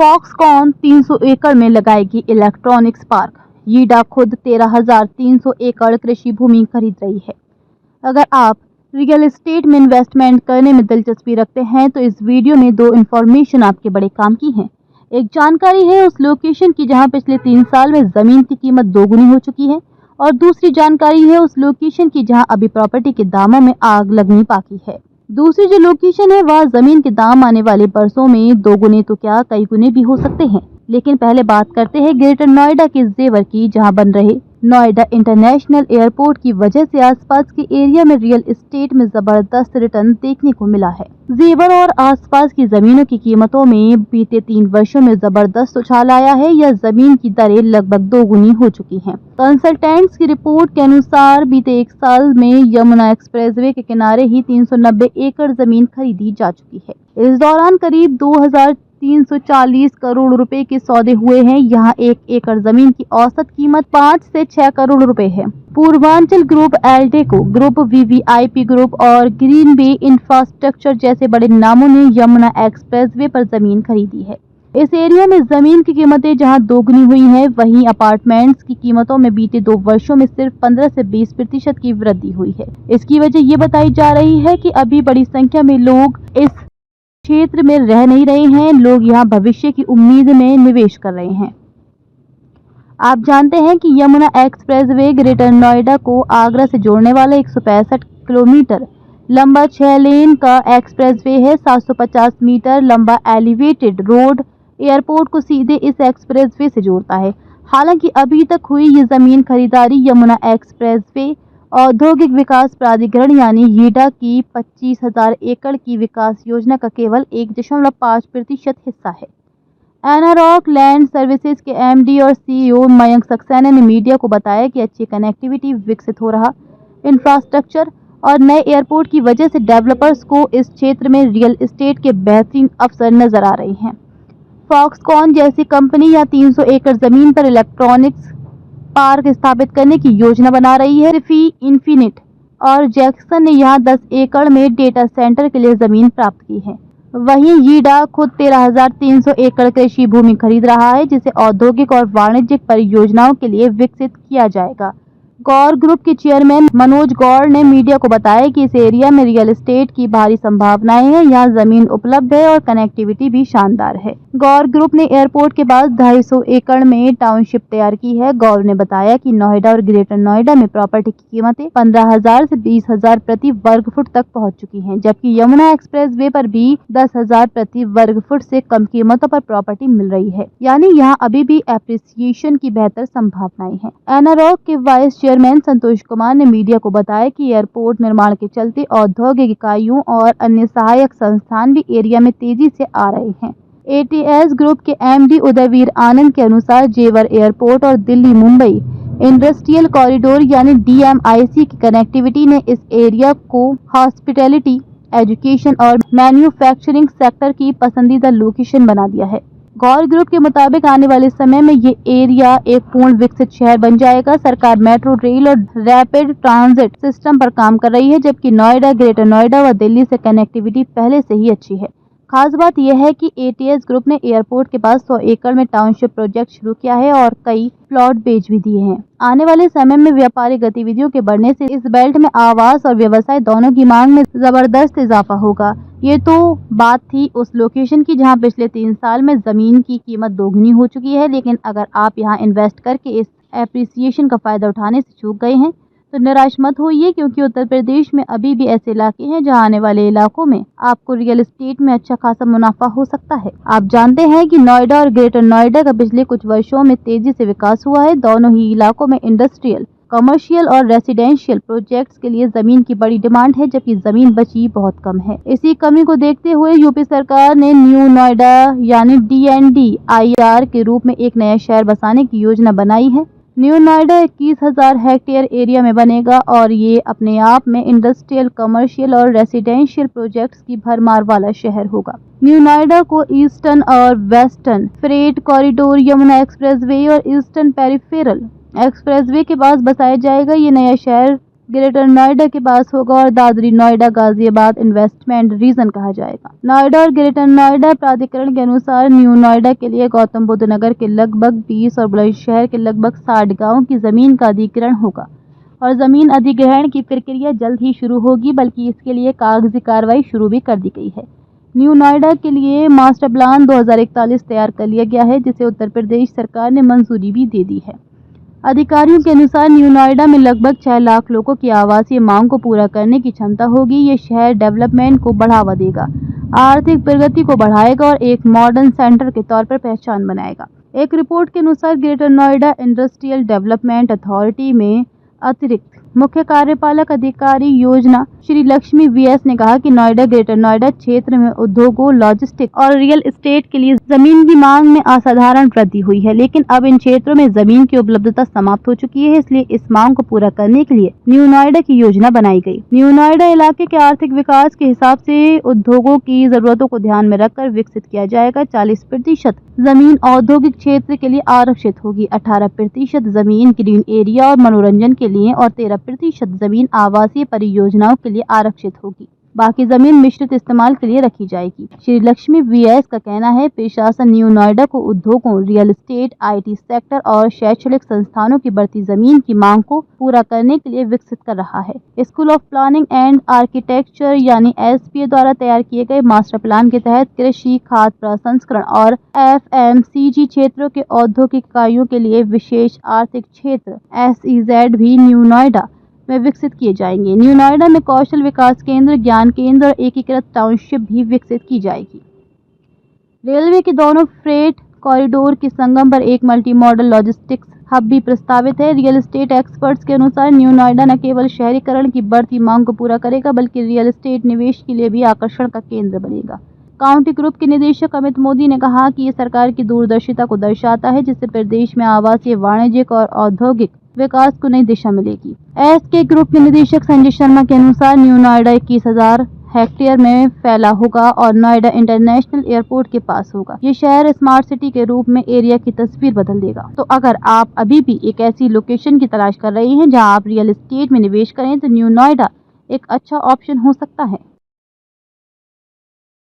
Foxconn 300 एकड़ में लगाएगी इलेक्ट्रॉनिक्स पार्क। यीडा खुद 13,300 एकड़ कृषि भूमि खरीद रही है। अगर आप रियल एस्टेट में इन्वेस्टमेंट करने में दिलचस्पी रखते हैं तो इस वीडियो में दो इन्फॉर्मेशन आपके बड़े काम की हैं। एक जानकारी है उस लोकेशन की जहां पिछले 3 साल में जमीन की कीमत दोगुनी हो चुकी है, और दूसरी जानकारी है उस लोकेशन की जहां अभी प्रॉपर्टी के दामों में आग लगनी बाकी है। दूसरी जो लोकेशन है वह जमीन के दाम आने वाले बरसों में दोगुने तो क्या कई गुने भी हो सकते हैं। लेकिन पहले बात करते हैं ग्रेटर नोएडा के जेवर की, जहां बन रहे नोएडा इंटरनेशनल एयरपोर्ट की वजह से आसपास के एरिया में रियल एस्टेट में जबरदस्त रिटर्न देखने को मिला है। जेवर और आसपास की जमीनों की कीमतों में बीते 3 वर्षों में जबरदस्त उछाल आया है। यह जमीन की दरें लगभग दोगुनी हो चुकी हैं। कंसल्टेंट्स की रिपोर्ट के अनुसार बीते 1 साल में यमुना एक्सप्रेसवे के किनारे ही 390 एकड़ जमीन खरीदी जा चुकी है। इस दौरान करीब 2,340 करोड़ रुपए के सौदे हुए हैं। यहाँ 1 एकड़ जमीन की औसत कीमत 5 से 6 करोड़ रुपए है। Purvanchal group, Eldeco group, VVIP group और ग्रीन बे इंफ्रास्ट्रक्चर जैसे बड़े नामों ने यमुना एक्सप्रेसवे पर जमीन खरीदी है। इस एरिया में जमीन की कीमतें जहां दोगुनी हुई है, वहीं अपार्टमेंट्स की कीमतों में बीते 2 वर्षों में सिर्फ 15 से 20% की वृद्धि हुई है। इसकी वजह ये बताई जा रही है कि अभी बड़ी संख्या में लोग इस क्षेत्र में रह नहीं रहे हैं। लोग यहां भविष्य की उम्मीद में निवेश कर रहे हैं। आप जानते हैं कि यमुना एक्सप्रेसवे ग्रेटर नोएडा को आगरा से जोड़ने वाला 165 किलोमीटर लंबा 6 लेन का एक्सप्रेसवे है। 750 मीटर लंबा एलिवेटेड रोड एयरपोर्ट को सीधे इस एक्सप्रेसवे से जोड़ता है। हालांकि अभी तक हुई ये जमीन खरीदारी यमुना एक्सप्रेसवे औद्योगिक विकास प्राधिकरण यानी यीडा की 25,000 एकड़ की विकास योजना का केवल 1.5% हिस्सा है। एनारॉक लैंड सर्विसेज के एमडी और सीईओ मयंक सक्सेना ने मीडिया को बताया कि अच्छी कनेक्टिविटी, विकसित हो रहा इंफ्रास्ट्रक्चर और नए एयरपोर्ट की वजह से डेवलपर्स को इस क्षेत्र में रियल एस्टेट के बेहतरीन अवसर नजर आ रहे हैं। फॉक्सकॉन जैसी कंपनी या 300 एकड़ जमीन पर इलेक्ट्रॉनिक्स पार्क स्थापित करने की योजना बना रही है। रिफी, इन्फिनिट और जैक्सन ने यहां 10 एकड़ में डेटा सेंटर के लिए जमीन प्राप्त की है। वहीं यीडा खुद 13,300 एकड़ कृषि भूमि खरीद रहा है, जिसे औद्योगिक और वाणिज्यिक परियोजनाओं के लिए विकसित किया जाएगा। गौर ग्रुप के चेयरमैन मनोज गौर ने मीडिया को बताया कि इस एरिया में रियल एस्टेट की भारी संभावनाएं हैं। यहाँ जमीन उपलब्ध है और कनेक्टिविटी भी शानदार है। गौर ग्रुप ने एयरपोर्ट के पास 250 एकड़ में टाउनशिप तैयार की है। गौर ने बताया कि नोएडा और ग्रेटर नोएडा में प्रॉपर्टी की कीमतें 15,000 से 20,000 प्रति वर्ग फुट तक पहुँच चुकी है, जबकि यमुना एक्सप्रेस वे पर भी 10,000 प्रति वर्ग फुट से कम कीमतों पर प्रॉपर्टी मिल रही है। यानी यहाँ अभी भी एप्रिसिएशन की बेहतर संभावनाएं हैं। एनारॉक के वाइस चेयरमैन संतोष कुमार ने मीडिया को बताया कि एयरपोर्ट निर्माण के चलते औद्योगिक इकाइयों और अन्य सहायक संस्थान भी एरिया में तेजी से आ रहे हैं। एटीएस ग्रुप के एमडी उदयवीर आनंद के अनुसार जेवर एयरपोर्ट और दिल्ली मुंबई इंडस्ट्रियल कॉरिडोर यानी डीएमआईसी की कनेक्टिविटी ने इस एरिया को हॉस्पिटैलिटी, एजुकेशन और मैन्युफैक्चरिंग सेक्टर की पसंदीदा लोकेशन बना दिया है। गौर ग्रुप के मुताबिक आने वाले समय में ये एरिया एक पूर्ण विकसित शहर बन जाएगा। सरकार मेट्रो रेल और रैपिड ट्रांजिट सिस्टम पर काम कर रही है, जबकि नोएडा, ग्रेटर नोएडा व दिल्ली से कनेक्टिविटी पहले से ही अच्छी है। खास बात यह है कि एटीएस ग्रुप ने एयरपोर्ट के पास 100 एकड़ में टाउनशिप प्रोजेक्ट शुरू किया है और कई प्लॉट बेच भी दिए हैं। आने वाले समय में व्यापारिक गतिविधियों के बढ़ने से इस बेल्ट में आवास और व्यवसाय दोनों की मांग में जबरदस्त इजाफा होगा। ये तो बात थी उस लोकेशन की जहां पिछले 3 साल में जमीन की कीमत दोगुनी हो चुकी है। लेकिन अगर आप यहां इन्वेस्ट करके इस एप्रिसिएशन का फायदा उठाने से चूक गए हैं तो निराश मत होइए, क्योंकि उत्तर प्रदेश में अभी भी ऐसे इलाके हैं जहां आने वाले इलाकों में आपको रियल एस्टेट में अच्छा खासा मुनाफा हो सकता है। आप जानते हैं कि नोएडा और ग्रेटर नोएडा का पिछले कुछ वर्षों में तेजी से विकास हुआ है। दोनों ही इलाकों में इंडस्ट्रियल, कमर्शियल और रेसिडेंशियल प्रोजेक्ट्स के लिए जमीन की बड़ी डिमांड है, जबकि जमीन बची बहुत कम है। इसी कमी को देखते हुए यूपी सरकार ने न्यू नोएडा यानी DNDIR के रूप में एक नया शहर बसाने की योजना बनाई है। न्यू नोएडा 21,000 हेक्टेयर एरिया में बनेगा और ये अपने आप में इंडस्ट्रियल, कमर्शियल और रेसिडेंशियल प्रोजेक्ट्स की भरमार वाला शहर होगा। न्यू नोएडा को ईस्टर्न और western freight corridor, Yamuna expressway और ईस्टर्न पेरिफेरल एक्सप्रेसवे के पास बसाया जाएगा। ये नया शहर ग्रेटर नोएडा के पास होगा और दादरी नोएडा गाजियाबाद इन्वेस्टमेंट रीजन कहा जाएगा। नोएडा और ग्रेटर नोएडा प्राधिकरण के अनुसार न्यू नोएडा के लिए गौतम बुद्ध नगर के लगभग 20 और बुलंदशहर के लगभग 60 गाँव की जमीन का अधिग्रहण होगा और जमीन अधिग्रहण की प्रक्रिया जल्द ही शुरू होगी, बल्कि इसके लिए कागजी कार्रवाई शुरू भी कर दी गई है। न्यू नोएडा के लिए मास्टर प्लान 2041 तैयार कर लिया गया है, जिसे उत्तर प्रदेश सरकार ने मंजूरी भी दे दी है। अधिकारियों के अनुसार न्यू नोएडा में लगभग 6 लाख लोगों की आवासीय मांग को पूरा करने की क्षमता होगी। ये शहर डेवलपमेंट को बढ़ावा देगा, आर्थिक प्रगति को बढ़ाएगा और एक मॉडर्न सेंटर के तौर पर पहचान बनाएगा। एक रिपोर्ट के अनुसार greater Noida industrial development authority में अतिरिक्त मुख्य कार्यपालक अधिकारी योजना श्री लक्ष्मी वीएस ने कहा कि नोएडा ग्रेटर नोएडा क्षेत्र में उद्योगों, लॉजिस्टिक और रियल एस्टेट के लिए जमीन की मांग में असाधारण वृद्धि हुई है, लेकिन अब इन क्षेत्रों में जमीन की उपलब्धता समाप्त हो चुकी है। इसलिए इस मांग को पूरा करने के लिए न्यू नोएडा की योजना बनाई गई। न्यू नोएडा इलाके के आर्थिक विकास के हिसाब से उद्योगों की जरूरतों को ध्यान में रखकर विकसित किया जाएगा। 40% जमीन औद्योगिक क्षेत्र के लिए आरक्षित होगी, 18% जमीन ग्रीन एरिया और मनोरंजन के लिए और 13% जमीन आवासीय परियोजनाओं के लिए आरक्षित होगी। बाकी जमीन मिश्रित इस्तेमाल के लिए रखी जाएगी। श्री लक्ष्मी वीएस का कहना है, प्रशासन न्यू नोएडा को उद्योगों, रियल एस्टेट, आईटी सेक्टर और शैक्षणिक संस्थानों की बढ़ती जमीन की मांग को पूरा करने के लिए विकसित कर रहा है। School of planning and architecture यानी एसपीए द्वारा तैयार किए गए मास्टर प्लान के तहत कृषि, खाद्य प्रसंस्करण और एफएमसीजी क्षेत्रों के औद्योगिक इकाइयों के लिए विशेष आर्थिक क्षेत्र एसईजेड भी न्यू नोएडा में विकसित किए जाएंगे। न्यू नोएडा में कौशल विकास केंद्र, ज्ञान केंद्र और एकीकृत टाउनशिप भी विकसित की जाएगी। रेलवे के दोनों फ्रेट कॉरिडोर के संगम पर एक मल्टी मॉडल लॉजिस्टिक्स हब भी प्रस्तावित है। रियल एस्टेट एक्सपर्ट्स के अनुसार न्यू नोएडा न केवल शहरीकरण की बढ़ती मांग को पूरा करेगा, बल्कि रियल एस्टेट निवेश के लिए भी आकर्षण का केंद्र बनेगा। काउंटी ग्रुप के निदेशक अमित मोदी ने कहा कि ये सरकार की दूरदर्शिता को दर्शाता है, जिससे प्रदेश में आवासीय, वाणिज्यिक और औद्योगिक विकास को नई दिशा मिलेगी। एसके ग्रुप के निदेशक संजय शर्मा के अनुसार न्यू नोएडा 21,000 हेक्टेयर में फैला होगा और नोएडा इंटरनेशनल एयरपोर्ट के पास होगा। ये शहर स्मार्ट सिटी के रूप में एरिया की तस्वीर बदल देगा। तो अगर आप अभी भी एक ऐसी लोकेशन की तलाश कर रहे हैं जहां आप रियल एस्टेट में निवेश करें, तो न्यू नोएडा एक अच्छा ऑप्शन हो सकता है।